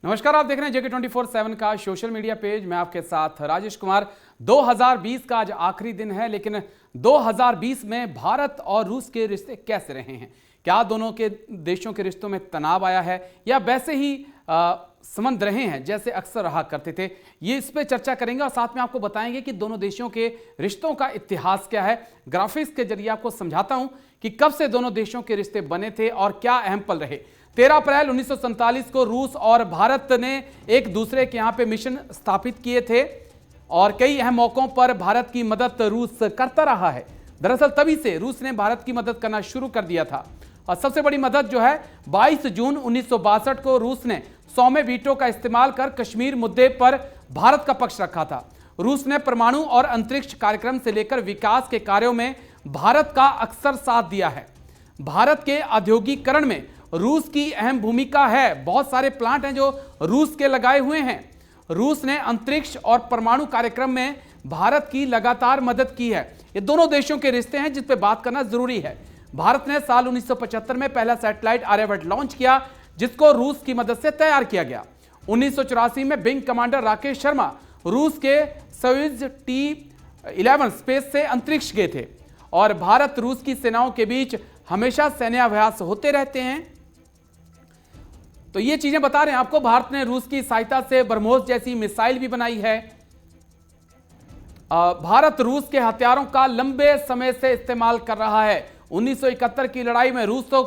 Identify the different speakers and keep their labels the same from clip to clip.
Speaker 1: नमस्कार, आप देख रहे हैं जेके 24/7 का सोशल मीडिया पेज। मैं आपके साथ राजेश कुमार। 2020 का आज आखिरी दिन है, लेकिन 2020 में भारत और रूस के रिश्ते कैसे रहे हैं? क्या दोनों के देशों के रिश्तों में तनाव आया है या वैसे ही संबंध रहे हैं जैसे अक्सर रहा करते थे? ये इस पे चर्चा करेंगे और साथ में आपको बताएंगे कि दोनों देशों के रिश्तों का इतिहास क्या है। ग्राफिक्स के जरिए आपको समझाता हूं कि कब से दोनों देशों के रिश्ते बने थे और क्या अहम पल रहे। 13 अप्रैल 1947 को रूस और भारत ने एक दूसरे के यहां पे मिशन स्थापित किए थे और कई अहम मौकों पर भारत की मदद रूस करता रहा है। दरअसल तभी से रूस ने भारत की मदद करना शुरू कर दिया था और सबसे बड़ी मदद जो है 22 जून 1962 को रूस ने 100वें वीटो का इस्तेमाल कर कश्मीर मुद्दे पर भारत का पक्ष रखा था। रूस ने परमाणु और अंतरिक्ष कार्यक्रम से लेकर विकास के कार्यों में भारत का अक्सर साथ दिया है। भारत के औद्योगिकीकरण में रूस की अहम भूमिका है। बहुत सारे प्लांट हैं जो रूस के लगाए हुए हैं। रूस ने अंतरिक्ष और परमाणु कार्यक्रम में भारत की लगातार मदद की है। ये दोनों देशों के रिश्ते हैं जिस पे बात करना जरूरी है। भारत ने साल 1975 में पहला सैटेलाइट आर्यभट्ट लॉन्च किया, जिसको रूस की मदद से तैयार किया गया। 1984 में विंग कमांडर राकेश शर्मा रूस के सोयुज T-11 स्पेस से अंतरिक्ष गए थे और भारत रूस की सेनाओं के बीच हमेशा सैन्याभ्यास होते रहते हैं। तो ये चीजें बता रहे हैं आपको। भारत ने रूस की सहायता से ब्रह्मोस जैसी मिसाइल भी बनाई है। भारत रूस के हथियारों का लंबे समय से इस्तेमाल कर रहा है। 1971 की लड़ाई में रूस तो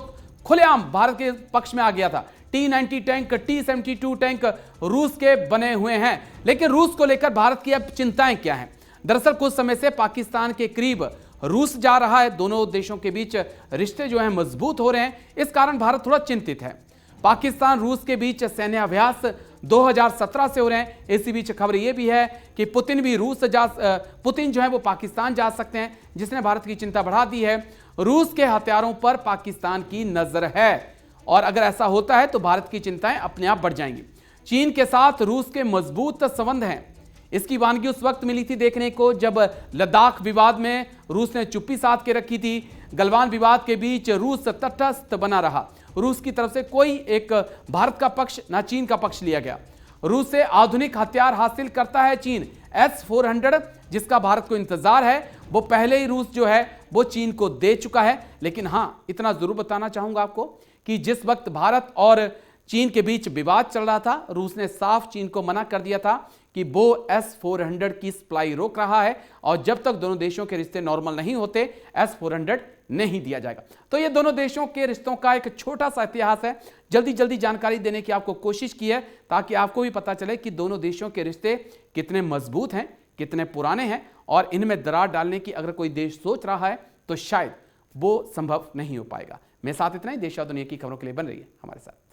Speaker 1: खुलेआम भारत के पक्ष में आ गया था। T-90 टैंक, T-72 टैंक रूस के बने हुए हैं। लेकिन रूस को लेकर भारत की अब चिंताएं क्या हैं? दरअसल कुछ समय से पाकिस्तान के करीब रूस जा रहा है। दोनों देशों के बीच रिश्ते जो हैं मजबूत हो रहे हैं। इस कारण भारत थोड़ा चिंतित है। पाकिस्तान रूस के बीच सैन्याभ्यास 2017 से हो रहे हैं। इसी बीच खबर यह भी है कि पुतिन जो है वो पाकिस्तान जा सकते हैं, जिसने भारत की चिंता बढ़ा दी है। रूस के हथियारों पर पाकिस्तान की नजर है और अगर ऐसा होता है तो भारत की चिंताएं अपने आप बढ़ जाएंगी। चीन के साथ रूस के मजबूत संबंध हैं। इसकी वानगी उस वक्त मिली थी देखने को जब लद्दाख विवाद में रूस ने चुप्पी साध के रखी थी। गलवान विवाद के बीच रूस तटस्थ बना रहा। रूस की तरफ से कोई एक भारत का पक्ष ना चीन का पक्ष लिया गया। रूस से आधुनिक हथियार हासिल करता है चीन। S-400 जिसका भारत को इंतजार है, वो पहले ही रूस जो है वो चीन को दे चुका है। लेकिन हां, इतना जरूर बताना चाहूंगा आपको कि जिस वक्त भारत और चीन के बीच विवाद चल रहा था, रूस ने साफ चीन को मना कर दिया था कि वो S-400 की सप्लाई रोक रहा है और जब तक दोनों देशों के रिश्ते नॉर्मल नहीं होते S-400 नहीं दिया जाएगा। तो ये दोनों देशों के रिश्तों का एक छोटा सा इतिहास है। जल्दी जल्दी जानकारी देने की आपको कोशिश की है ताकि आपको भी पता चले कि दोनों देशों के रिश्ते कितने मजबूत हैं, कितने पुराने हैं और इनमें दरार डालने की अगर कोई देश सोच रहा है तो शायद वो संभव नहीं हो पाएगा। मेरे साथ इतना ही। देश और दुनिया की खबरों के लिए बन रही है हमारे साथ।